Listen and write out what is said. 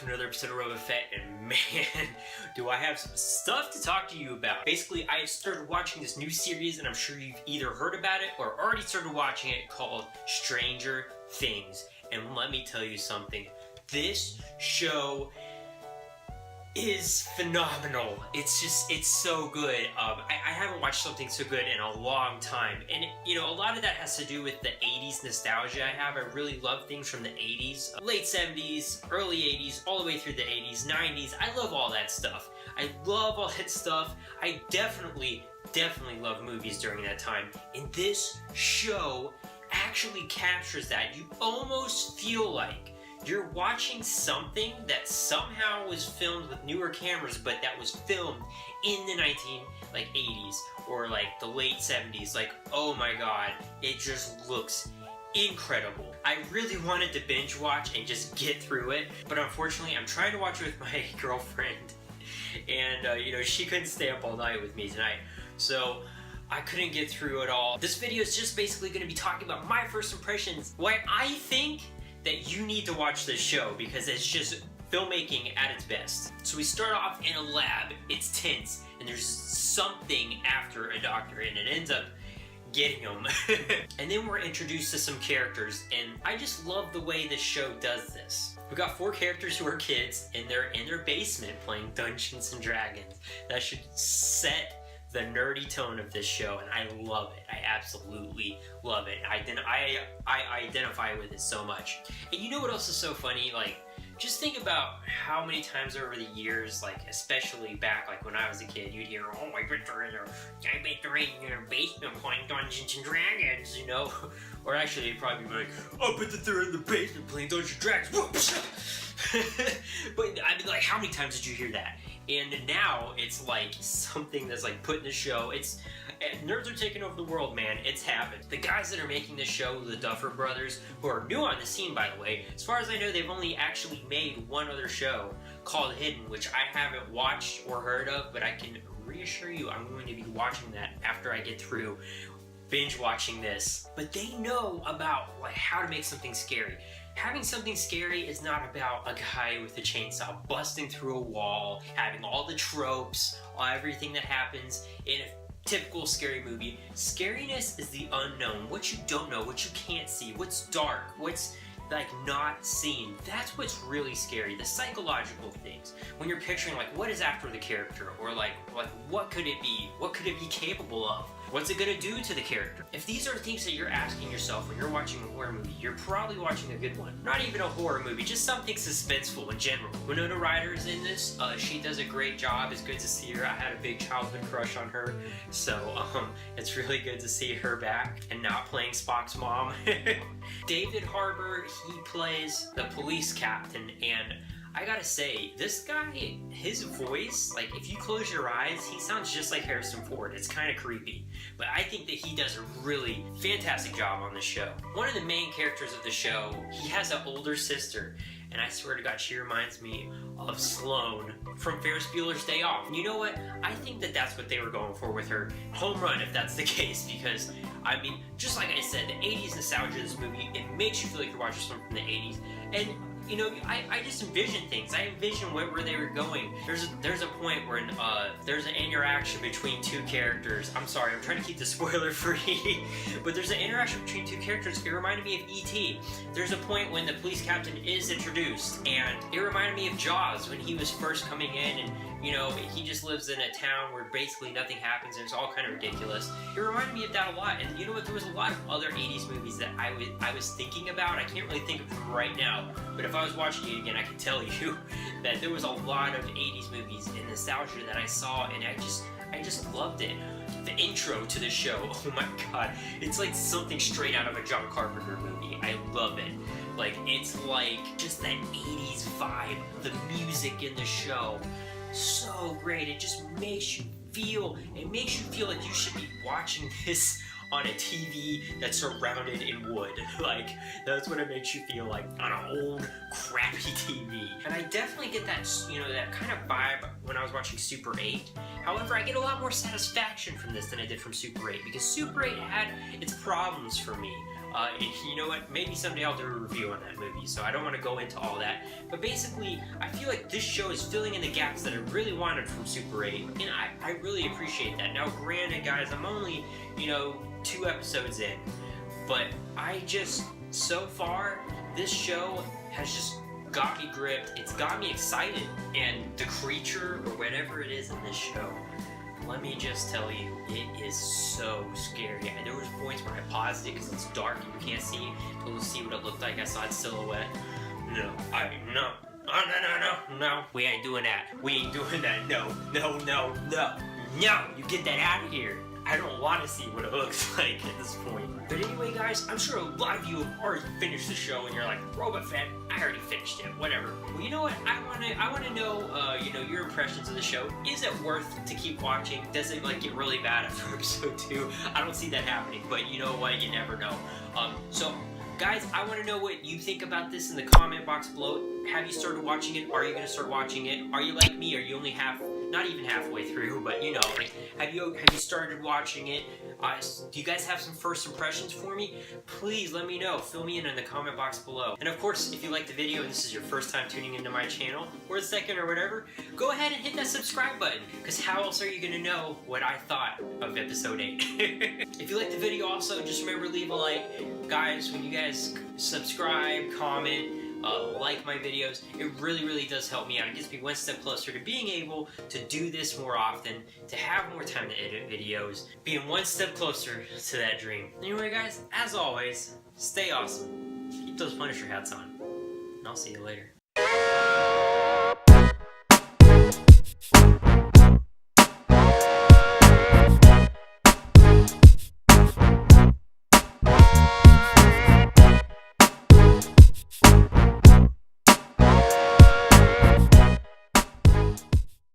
another episode of Robo Fett, and man, do I have some stuff to talk to you about. Basically, I started watching this new series, and I'm sure you've either heard about it or already started watching it, called Stranger Things. And let me tell you something, this show is phenomenal. It's so good. I haven't watched something so good in a long time. And, you know, a lot of that has to do with the 80s nostalgia I have. I really love things from the 80s, late 70s, early 80s, all the way through the 80s, 90s. I love all that stuff. I love all that stuff. I definitely love movies during that time. And this show actually captures that. You almost feel like you're watching something that somehow was filmed with newer cameras, but that was filmed in the 80s or like the late 70s. Like, oh my god, it just looks incredible. I really wanted to binge watch and just get through it, but unfortunately I'm trying to watch it with my girlfriend, and you know, she couldn't stay up all night with me tonight, so I couldn't get through it all. This video is just basically going to be talking about my first impressions, why I think that you need to watch this show, because it's just filmmaking at its best. So we start off in a lab, it's tense, and there's something after a doctor, and it ends up getting him. And then we're introduced to some characters, and I just love the way this show does this. We got 4 characters who are kids, and they're in their basement playing Dungeons and Dragons. That should set the nerdy tone of this show, and I love it. I absolutely love it. I identify with it so much. And you know what else is so funny? Like, just think about how many times over the years, like especially back like when I was a kid, you'd hear, "Oh, I bet they're in their basement playing Dungeons and Dragons," you know? Or actually, it'd probably be like, "Oh, but they're in the basement playing Dungeons and Dragons." But I mean, like, how many times did you hear that? And now it's like something that's like put in the show. Nerds are taking over the world, man. It's happened. The guys that are making this show, the Duffer Brothers, who are new on the scene, by the way, as far as I know, they've only actually made one other show called Hidden, which I haven't watched or heard of, but I can reassure you I'm going to be watching that after I get through binge watching this. But they know about like how to make something scary. Having something scary is not about a guy with a chainsaw busting through a wall, having all the tropes, everything that happens in a typical scary movie. Scariness is the unknown, what you don't know, what you can't see, what's dark, what's like not seen. That's what's really scary, the psychological things. When you're picturing like what is after the character, or like what could it be? What could it be capable of? What's it gonna do to the character? If these are things that you're asking yourself when you're watching a horror movie, you're probably watching a good one. Not even a horror movie, just something suspenseful in general. Winona Ryder is in this. She does a great job. It's good to see her. I had a big childhood crush on her, so it's really good to see her back and not playing Spock's mom. David Harbour, he plays the police captain, and I gotta say, this guy, his voice, like if you close your eyes, he sounds just like Harrison Ford. It's kind of creepy, but I think that he does a really fantastic job on the show. One of the main characters of the show, he has an older sister, and I swear to God, she reminds me of Sloane from Ferris Bueller's Day Off. And you know what? I think that that's what they were going for with her. Home run if that's the case, because I mean, just like I said, the 80s nostalgia of this movie, it makes you feel like you're watching something from the 80s, and you know, I just envision things. I envision where they were going. There's a point where there's an interaction between 2 characters. I'm sorry, I'm trying to keep this spoiler free, but there's an interaction between 2 characters. It reminded me of E.T. There's a point when the police captain is introduced, and it reminded me of Jaws when he was first coming in, and you know, he just lives in a town where basically nothing happens and it's all kind of ridiculous. It reminded me of that a lot, and you know what, there was a lot of other 80s movies that I was thinking about. I can't really think of them right now, but if I was watching it again, I can tell you that there was a lot of 80s movies in nostalgia that I saw, and I just loved it. The intro to the show, oh my god, it's like something straight out of a John Carpenter movie. I love it. Like, it's like just that 80s vibe, the music in the show, so great. It just makes you feel like you should be watching this on a TV that's surrounded in wood. Like, that's what it makes you feel like on an old, crappy TV. And I definitely get that, you know, that kind of vibe when I was watching Super 8. However, I get a lot more satisfaction from this than I did from Super 8, because Super 8 had its problems for me. You know what? Maybe someday I'll do a review on that movie, so I don't want to go into all that. But basically, I feel like this show is filling in the gaps that I really wanted from Super 8, and I really appreciate that. Now, granted, guys, I'm only, 2 episodes in, but so far, this show has just got me gripped. It's got me excited, and the creature, or whatever it is in this show, let me just tell you, it is so scary. And there was points where I paused it because it's dark and you can't see to see what it looked like. I saw its silhouette. No. We ain't doing that. No, you get that out of here. I don't want to see what it looks like at this point. But anyway, guys, I'm sure a lot of you have already finished the show, and you're like, Boba Fett, I already finished it. Whatever. Well, you know what? I want to know, your impressions of the show. Is it worth to keep watching? Does it get really bad after episode 2? I don't see that happening, but you know what? You never know. So, guys, I want to know what you think about this in the comment box below. Have you started watching it? Are you going to start watching it? Are you like me? Are you only not even halfway through, but have you started watching it? Do you guys have some first impressions for me? Please let me know. Fill me in the comment box below. And of course, if you like the video and this is your first time tuning into my channel, or the second or whatever, go ahead and hit that subscribe button, because how else are you going to know what I thought of episode 8? If you like the video also, just remember, leave a like. Guys, when you guys subscribe, comment, like my videos, it really does help me out. It gets me one step closer to being able to do this more often, to have more time to edit videos, being one step closer to that dream. Anyway, guys, as always, stay awesome, keep those Punisher hats on, and I'll see you later.